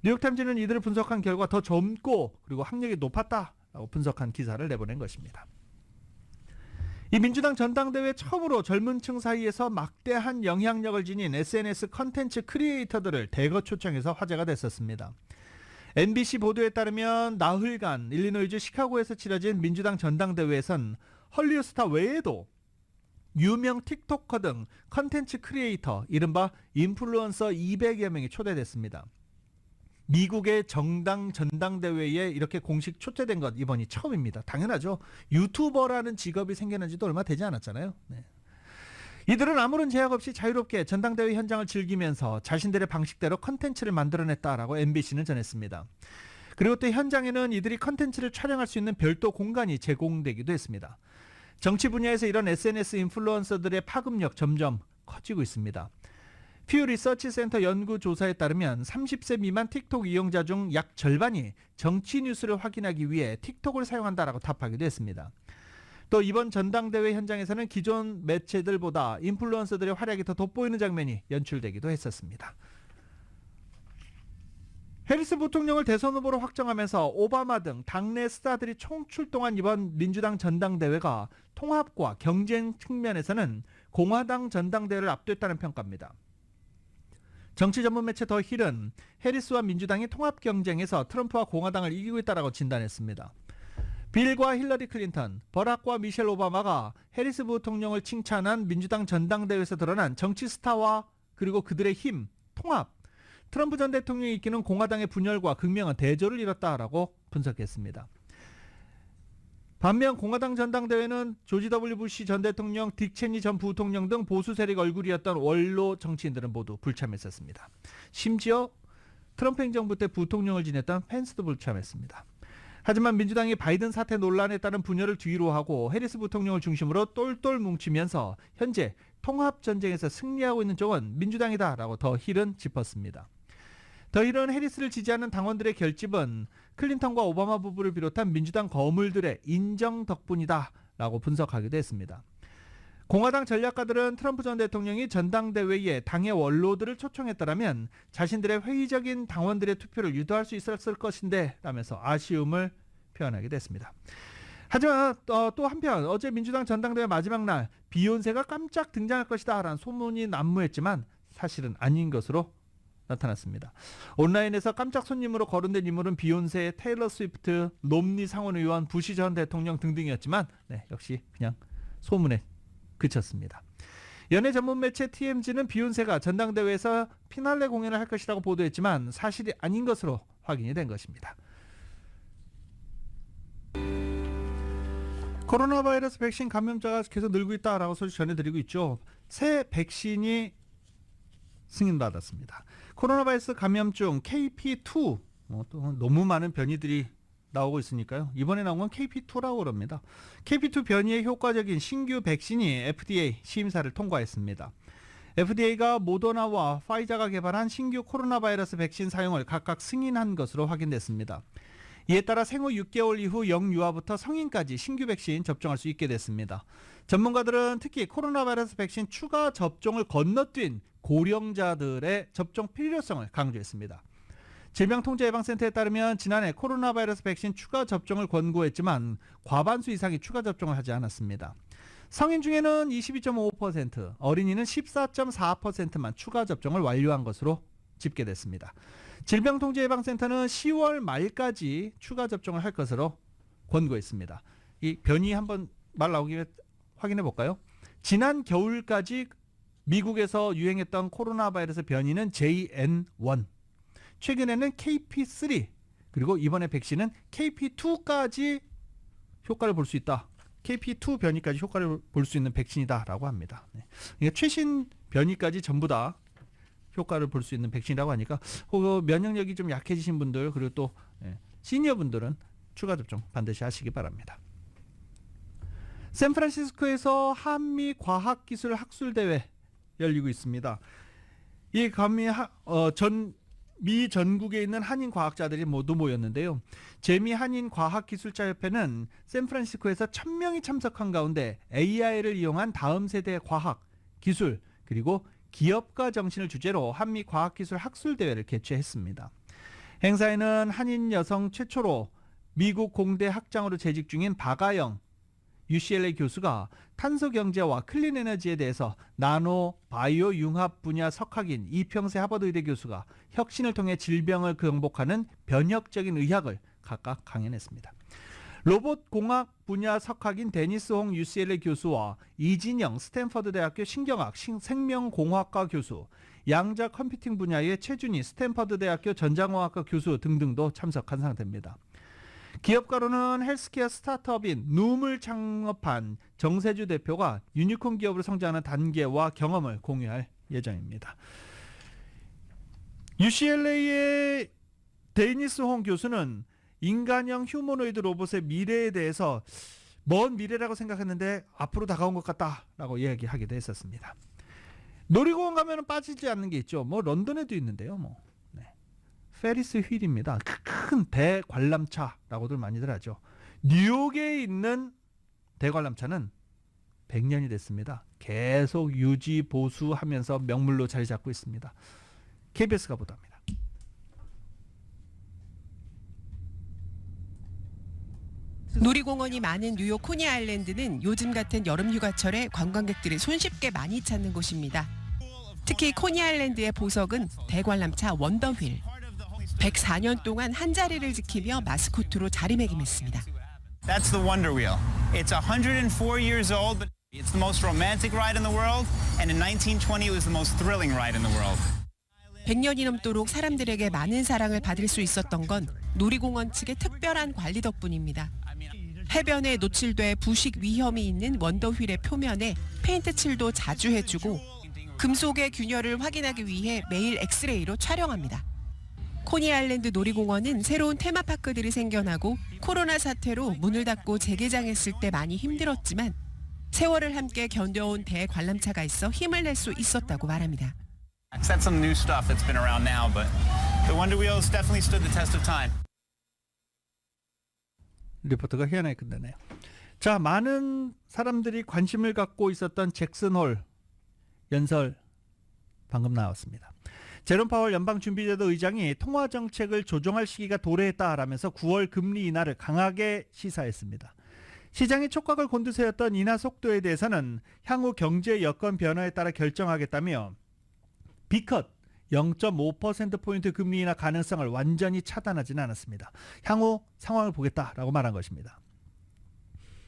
뉴욕타임즈는 이들을 분석한 결과 더 젊고 그리고 학력이 높았다라고 분석한 기사를 내보낸 것입니다. 이 민주당 전당대회 처음으로 젊은 층 사이에서 막대한 영향력을 지닌 SNS 컨텐츠 크리에이터들을 대거 초청해서 화제가 됐었습니다. NBC 보도에 따르면 나흘간 일리노이주 시카고에서 치러진 민주당 전당대회에선 헐리우드 스타 외에도 유명 틱토커 등 컨텐츠 크리에이터, 이른바 인플루언서 200여 명이 초대됐습니다. 미국의 정당 전당대회에 이렇게 공식 초대된 것 이번이 처음입니다. 당연하죠. 유튜버라는 직업이 생겨난 지도 얼마 되지 않았잖아요. 이들은 아무런 제약 없이 자유롭게 전당대회 현장을 즐기면서 자신들의 방식대로 컨텐츠를 만들어냈다라고 MBC는 전했습니다. 그리고 또 현장에는 이들이 컨텐츠를 촬영할 수 있는 별도 공간이 제공되기도 했습니다. 정치 분야에서 이런 SNS 인플루언서들의 파급력 점점 커지고 있습니다. 퓨 리서치 센터 연구조사에 따르면 30세 미만 틱톡 이용자 중 약 절반이 정치 뉴스를 확인하기 위해 틱톡을 사용한다라고 답하기도 했습니다. 또 이번 전당대회 현장에서는 기존 매체들보다 인플루언서들의 활약이 더 돋보이는 장면이 연출되기도 했었습니다. 해리스 부통령을 대선 후보로 확정하면서 오바마 등 당내 스타들이 총출동한 이번 민주당 전당대회가 통합과 경쟁 측면에서는 공화당 전당대회를 압도했다는 평가입니다. 정치 전문 매체 더 힐은 해리스와 민주당이 통합 경쟁에서 트럼프와 공화당을 이기고 있다고 진단했습니다. 빌과 힐러리 클린턴, 버락과 미셸 오바마가 해리스 부통령을 칭찬한 민주당 전당대회에서 드러난 정치 스타와 그리고 그들의 힘, 통합, 트럼프 전 대통령이 이끄는 공화당의 분열과 극명한 대조를 이뤘다라고 분석했습니다. 반면 공화당 전당대회는 조지 W 부시 전 대통령, 딕 체니 전 부통령 등 보수 세력 얼굴이었던 원로 정치인들은 모두 불참했었습니다. 심지어 트럼프 행정부 때 부통령을 지냈던 펜스도 불참했습니다. 하지만 민주당이 바이든 사태 논란에 따른 분열을 뒤로하고 해리스 부통령을 중심으로 똘똘 뭉치면서 현재 통합 전쟁에서 승리하고 있는 쪽은 민주당이다라고 더 힐은 짚었습니다. 더 힐은 해리스를 지지하는 당원들의 결집은 클린턴과 오바마 부부를 비롯한 민주당 거물들의 인정 덕분이다라고 분석하기도 했습니다. 공화당 전략가들은 트럼프 전 대통령이 전당대회에 당의 원로들을 초청했더라면 자신들의 회의적인 당원들의 투표를 유도할 수 있었을 것인데 라면서 아쉬움을 표현하기도 했습니다. 하지만 또 한편 어제 민주당 전당대회 마지막 날 비욘세가 깜짝 등장할 것이다 라는 소문이 난무했지만 사실은 아닌 것으로 나타났습니다. 온라인에서 깜짝 손님으로 거론된 인물은 비욘세, 테일러 스위프트, 롬니 상원의원, 부시 전 대통령 등등이었지만 역시 그냥 소문에 그쳤습니다. 연예 전문 매체 TMZ는 비욘세가 전당대회에서 피날레 공연을 할 것이라고 보도했지만 사실이 아닌 것으로 확인이 된 것입니다. 코로나 바이러스 백신 감염자가 계속 늘고 있다라고 소식 전해드리고 있죠. 새 백신이 승인받았습니다. 코로나 바이러스 감염증 KP2 또 너무 많은 변이들이 나오고 있으니까요. 이번에 나온 건 KP2라고 그럽니다. KP2 변이에 효과적인 신규 백신이 FDA 시임사를 통과했습니다. FDA가 모더나와 파이자가 개발한 신규 코로나 바이러스 백신 사용을 각각 승인한 것으로 확인됐습니다. 이에 따라 생후 6개월 이후 영유아부터 성인까지 신규 백신 접종할 수 있게 됐습니다. 전문가들은 특히 코로나 바이러스 백신 추가 접종을 건너뛴 고령자들의 접종 필요성을 강조했습니다. 질병통제예방센터에 따르면 지난해 코로나 바이러스 백신 추가 접종을 권고했지만 과반수 이상이 추가 접종을 하지 않았습니다. 성인 중에는 22.5%, 어린이는 14.4%만 추가 접종을 완료한 것으로 집계됐습니다. 질병통제예방센터는 10월 말까지 추가 접종을 할 것으로 권고했습니다. 이 변이 한번 말 나오기 확인해 볼까요? 지난 겨울까지 미국에서 유행했던 코로나 바이러스 변이는 JN1, 최근에는 KP3, 그리고 이번에 백신은 KP2까지 효과를 볼 수 있다. KP2 변이까지 효과를 볼 수 있는 백신이다라고 합니다. 그러니까 최신 변이까지 전부 다 효과를 볼 수 있는 백신이라고 하니까 면역력이 좀 약해지신 분들 그리고 또 시니어 분들은 추가 접종 반드시 하시기 바랍니다. 샌프란시스코에서 한미 과학기술 학술대회 열리고 있습니다. 이 미 전국에 있는 한인 과학자들이 모두 모였는데요. 재미 한인 과학기술자협회는 샌프란시스코에서 1000명이 참석한 가운데 AI를 이용한 다음 세대의 과학, 기술, 그리고 기업가 정신을 주제로 한미 과학기술 학술대회를 개최했습니다. 행사에는 한인 여성 최초로 미국 공대 학장으로 재직 중인 박아영 UCLA 교수가 탄소 경제와 클린 에너지에 대해서 나노 바이오 융합 분야 석학인 이평세 하버드 의대 교수가 혁신을 통해 질병을 극복하는 변혁적인 의학을 각각 강연했습니다. 로봇 공학 분야 석학인 데니스 홍 UCLA 교수와 이진영 스탠퍼드 대학교 신경학 생명공학과 교수, 양자 컴퓨팅 분야의 최준희 스탠퍼드 대학교 전자공학과 교수 등등도 참석한 상태입니다. 기업가로는 헬스케어 스타트업인 눔을 창업한 정세주 대표가 유니콘 기업으로 성장하는 단계와 경험을 공유할 예정입니다. UCLA의 데니스 홍 교수는 인간형 휴머노이드 로봇의 미래에 대해서 먼 미래라고 생각했는데 앞으로 다가온 것 같다라고 이야기하기도 했었습니다. 놀이공원 가면 빠지지 않는 게 있죠. 뭐 런던에도 있는데요. 네. 페리스 휠입니다. 큰 대관람차라고들 많이들 하죠. 뉴욕에 있는 대관람차는 100년이 됐습니다. 계속 유지 보수하면서 명물로 자리 잡고 있습니다. KBS가 보도합니다. 놀이공원이 많은 뉴욕 코니 아일랜드는 요즘 같은 여름 휴가철에 관광객들이 손쉽게 많이 찾는 곳입니다. 특히 코니 아일랜드의 보석은 대관람차 원더휠. 104년 동안 한 자리를 지키며 마스코트로 자리매김했습니다. That's the Wonder Wheel. It's 104 years old, but it's the most romantic ride in the world, and in 1920 it was the most thrilling ride in the world. 100년이 넘도록 사람들에게 많은 사랑을 받을 수 있었던 건 놀이공원 측의 특별한 관리 덕분입니다. 해변에 노출돼 부식 위험이 있는 원더휠의 표면에 페인트 칠도 자주 해주고 금속의 균열을 확인하기 위해 매일 엑스레이로 촬영합니다. 코니 아일랜드 놀이공원은 새로운 테마파크들이 생겨나고 코로나 사태로 문을 닫고 재개장했을 때 많이 힘들었지만 세월을 함께 견뎌온 대관람차가 있어 힘을 낼 수 있었다고 말합니다. That's some new stuff that's been around now, but the Wonder Wheel has definitely stood the test of time. 리포트가 희한하게 끝내네요. 자, 많은 사람들이 관심을 갖고 있었던 잭슨홀 연설 방금 나왔습니다. 제롬 파월 연방준비제도 의장이 통화정책을 조정할 시기가 도래했다라면서 9월 금리 인하를 강하게 시사했습니다. 시장의 촉각을 곤두세웠던 인하 속도에 대해서는 향후 경제 여건 변화에 따라 결정하겠다며 B컷 0.5%포인트 금리 인하 가능성을 완전히 차단하지는 않았습니다. 향후 상황을 보겠다라고 말한 것입니다.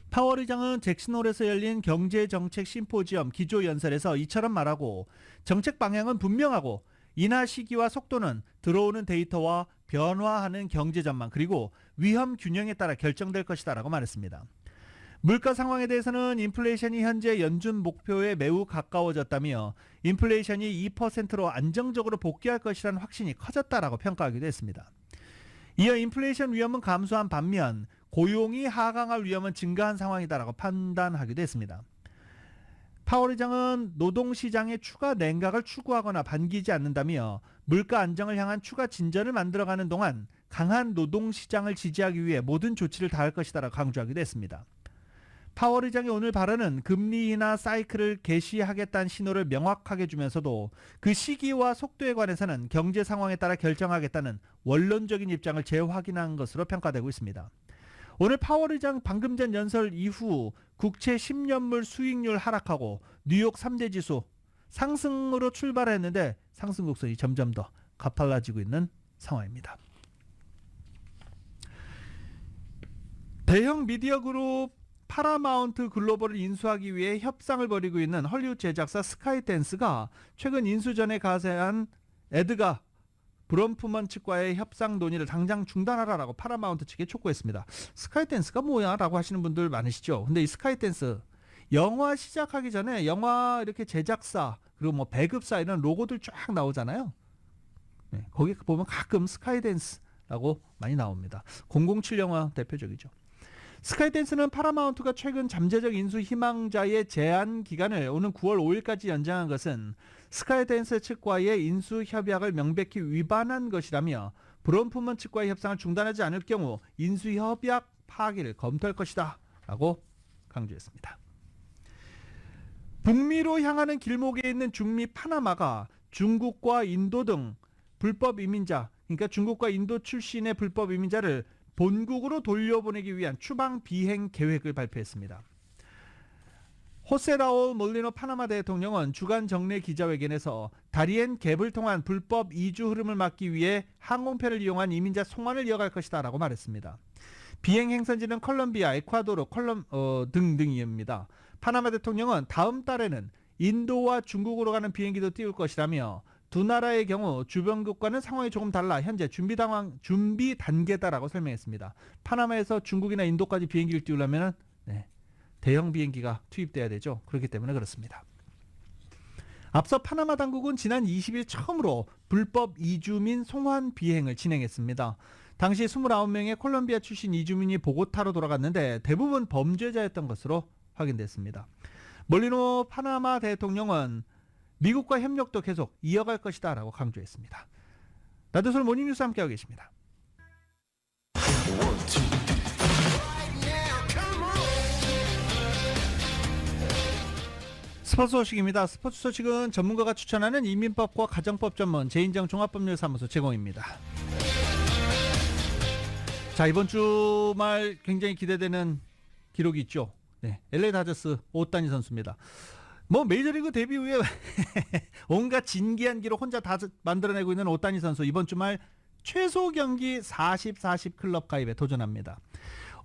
파월 의장은 잭슨홀에서 열린 경제정책 심포지엄 기조연설에서 이처럼 말하고 정책 방향은 분명하고 인하 시기와 속도는 들어오는 데이터와 변화하는 경제 전망 그리고 위험 균형에 따라 결정될 것이다 라고 말했습니다. 물가 상황에 대해서는 인플레이션이 현재 연준 목표에 매우 가까워졌다며 인플레이션이 2%로 안정적으로 복귀할 것이라는 확신이 커졌다라고 평가하기도 했습니다. 이어 인플레이션 위험은 감소한 반면 고용이 하강할 위험은 증가한 상황이다라고 판단하기도 했습니다. 파월 의장은 노동시장의 추가 냉각을 추구하거나 반기지 않는다며 물가 안정을 향한 추가 진전을 만들어가는 동안 강한 노동시장을 지지하기 위해 모든 조치를 다할 것이다라고 강조하기도 했습니다. 파월 의장의 오늘 발언은 금리 인하 사이클을 개시하겠다는 신호를 명확하게 주면서도 그 시기와 속도에 관해서는 경제 상황에 따라 결정하겠다는 원론적인 입장을 재확인한 것으로 평가되고 있습니다. 오늘 파월 의장 방금 전 연설 이후 국채 10년물 수익률 하락하고 뉴욕 3대 지수 상승으로 출발했는데 상승 곡선이 점점 더 가팔라지고 있는 상황입니다. 대형 미디어 그룹 파라마운트 글로벌을 인수하기 위해 협상을 벌이고 있는 헐리우드 제작사 스카이댄스가 최근 인수 전에 가세한 에드가 브론프먼 측과의 협상 논의를 당장 중단하라라고 파라마운트 측에 촉구했습니다. 스카이댄스가 뭐야? 라고 하시는 분들 많으시죠. 근데 이 스카이댄스 영화 시작하기 전에 영화 이렇게 제작사 그리고 뭐 배급사 이런 로고들 쫙 나오잖아요. 네, 거기 보면 가끔 스카이댄스라고 많이 나옵니다. 007 영화 대표적이죠. 스카이댄스는 파라마운트가 최근 잠재적 인수 희망자의 제한 기간을 오는 9월 5일까지 연장한 것은 스카이댄스 측과의 인수 협약을 명백히 위반한 것이라며 브론프먼 측과의 협상을 중단하지 않을 경우 인수 협약 파기를 검토할 것이다 라고 강조했습니다. 북미로 향하는 길목에 있는 중미 파나마가 중국과 인도 등 불법 이민자, 그러니까 중국과 인도 출신의 불법 이민자를 본국으로 돌려보내기 위한 추방 비행 계획을 발표했습니다. 호세 라울 몰리노 파나마 대통령은 주간 정례 기자회견에서 다리엔 갭을 통한 불법 이주 흐름을 막기 위해 항공편을 이용한 이민자 송환을 이어갈 것이다 라고 말했습니다. 비행 행선지는 컬럼비아, 에콰도르, 등등입니다. 파나마 대통령은 다음 달에는 인도와 중국으로 가는 비행기도 띄울 것이라며 두 나라의 경우 주변국과는 상황이 조금 달라 현재 준비 단계다라고 설명했습니다. 파나마에서 중국이나 인도까지 비행기를 띄우려면 대형 비행기가 투입돼야 되죠. 그렇기 때문에 그렇습니다. 앞서 파나마 당국은 지난 20일 처음으로 불법 이주민 송환 비행을 진행했습니다. 당시 29명의 콜롬비아 출신 이주민이 보고타로 돌아갔는데 대부분 범죄자였던 것으로 확인됐습니다. 몰리노 파나마 대통령은 미국과 협력도 계속 이어갈 것이다 라고 강조했습니다. 나도솔 모닝뉴스 함께하고 계십니다. 스포츠 소식입니다. 스포츠 소식은 전문가가 추천하는 이민법과 가정법 전문 제인정 종합법률사무소 제공입니다. 자, 이번 주말 굉장히 기대되는 기록이 있죠. LA 다저스 오타니 선수입니다. 메이저리그 데뷔 후에 온갖 진기한 기록 혼자 다 만들어내고 있는 오타니 선수, 이번 주말 최소 경기 40 클럽 가입에 도전합니다.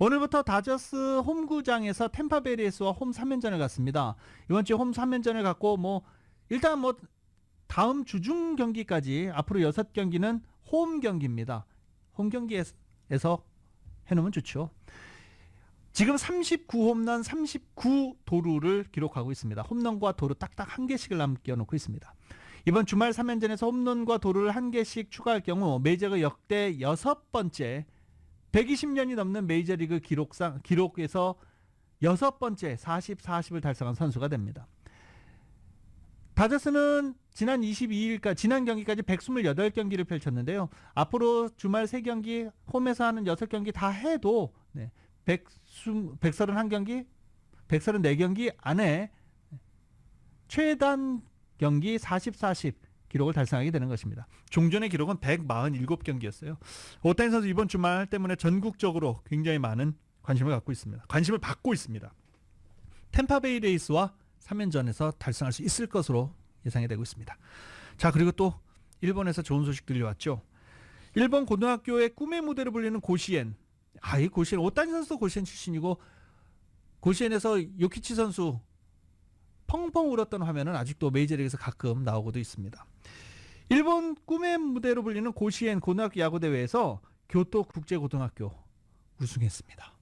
오늘부터 다저스 홈구장에서 템파베이 레이스와 홈 3연전을 갖습니다. 이번 주에 홈 3연전을 갖고 일단 다음 주중 경기까지 앞으로 6경기는 홈 경기입니다. 홈 경기에서 해놓으면 좋죠. 지금 39홈런 39도루를 기록하고 있습니다. 홈런과 도루 딱딱 1개씩을 남겨놓고 있습니다. 이번 주말 3연전에서 홈런과 도루를 1개씩 추가할 경우 메이저가 역대 6번째 120년이 넘는 메이저리그 기록에서 6번째 40을 달성한 선수가 됩니다. 다저스는 지난 22일까지 지난 경기까지 128경기를 펼쳤는데요. 앞으로 주말 3경기, 홈에서 하는 6경기 다 해도 131경기, 134경기 안에 최단 경기 40 기록을 달성하게 되는 것입니다. 종전의 기록은 147경기였어요. 오타니 선수 이번 주말 때문에 전국적으로 굉장히 많은 관심을 갖고 있습니다. 관심을 받고 있습니다. 템파베이 레이스와 3연전에서 달성할 수 있을 것으로 예상이 되고 있습니다. 자, 그리고 또 일본에서 좋은 소식 들려왔죠. 일본 고등학교의 꿈의 무대로 불리는 고시엔. 이 고시엔, 오타니 선수도 고시엔 출신이고 고시엔에서 요키치 선수 펑펑 울었던 화면은 아직도 메이저리그에서 가끔 나오고도 있습니다. 일본 꿈의 무대로 불리는 고시엔 고등학교 야구대회에서 교토국제고등학교 우승했습니다.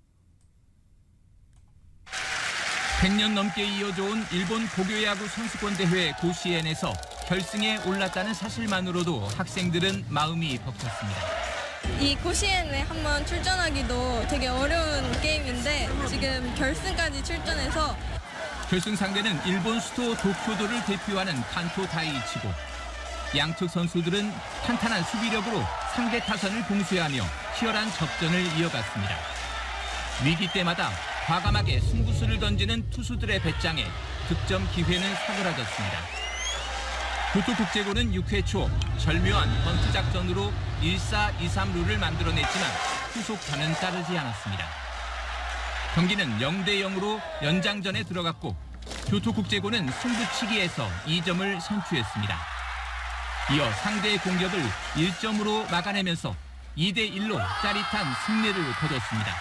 100년 넘게 이어져온 일본 고교야구 선수권 대회 고시엔에서 결승에 올랐다는 사실만으로도 학생들은 마음이 벅찼습니다. 이 고시엔에 한번 출전하기도 되게 어려운 게임인데 지금 결승까지 출전해서 결승 상대는 일본 수도 도쿄도를 대표하는 칸토 다이이치고 양측 선수들은 탄탄한 수비력으로 상대 타선을 봉쇄하며 치열한 접전을 이어갔습니다. 위기 때마다 과감하게 승부수를 던지는 투수들의 배짱에 득점 기회는 사그라졌습니다. 교토국제고는 6회 초 절묘한 번트 작전으로 1-4-2-3 룰을 만들어냈지만 후속타는 따르지 않았습니다. 경기는 0대0으로 연장전에 들어갔고 교토국제고는 승부치기에서 2점을 선취했습니다. 이어 상대의 공격을 1점으로 막아내면서 2대1로 짜릿한 승리를 거뒀습니다.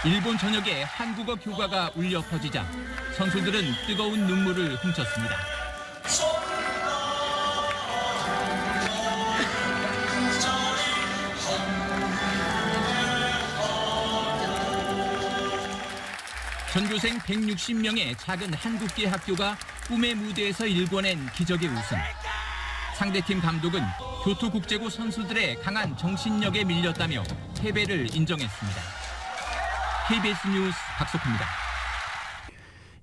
일본 전역에 한국어 교가가 울려 퍼지자 선수들은 뜨거운 눈물을 훔쳤습니다. 전교생 160명의 작은 한국계 학교가 꿈의 무대에서 일궈낸 기적의 우승. 상대팀 감독은 교토국제고 선수들의 강한 정신력에 밀렸다며 패배를 인정했습니다. KBS 뉴스 박석훈입니다.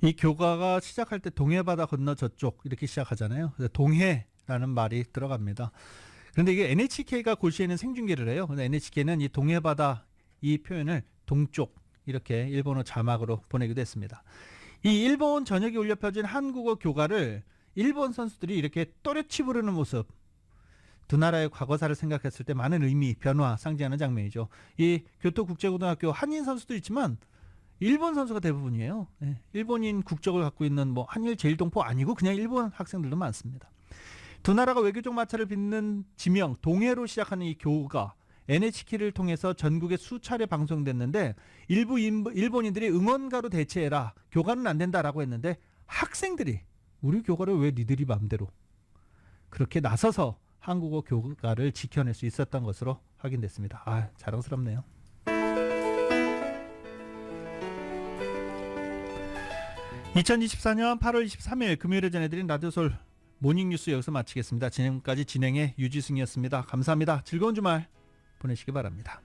이 교가가 시작할 때 동해바다 건너 저쪽 이렇게 시작하잖아요. 동해라는 말이 들어갑니다. 그런데 이게 NHK가 고시에는 생중계를 해요. 근데 NHK는 이 동해바다 이 표현을 동쪽 이렇게 일본어 자막으로 보내기도 했습니다. 이 일본 전역에 울려 퍼진 한국어 교가를 일본 선수들이 이렇게 또렷이 부르는 모습, 두 나라의 과거사를 생각했을 때 많은 의미, 변화 상징하는 장면이죠. 이 교토국제고등학교 한인 선수도 있지만 일본 선수가 대부분이에요. 일본인 국적을 갖고 있는 한일 제일동포 아니고 그냥 일본 학생들도 많습니다. 두 나라가 외교적 마찰을 빚는 지명 동해로 시작하는 이 교가 NHK를 통해서 전국에 수차례 방송됐는데 일부 일본인들이 응원가로 대체해라, 교가는 안 된다라고 했는데 학생들이 우리 교가를 왜 니들이 마음대로, 그렇게 나서서 한국어 교과를 지켜낼 수 있었던 것으로 확인됐습니다. 아, 자랑스럽네요. (2024년 8월 23일) 금요일에 전해드린 라디오솔 모닝뉴스 여기서 마치겠습니다. 지금까지 진행의 유지승이었습니다. 감사합니다. 즐거운 주말 보내시기 바랍니다.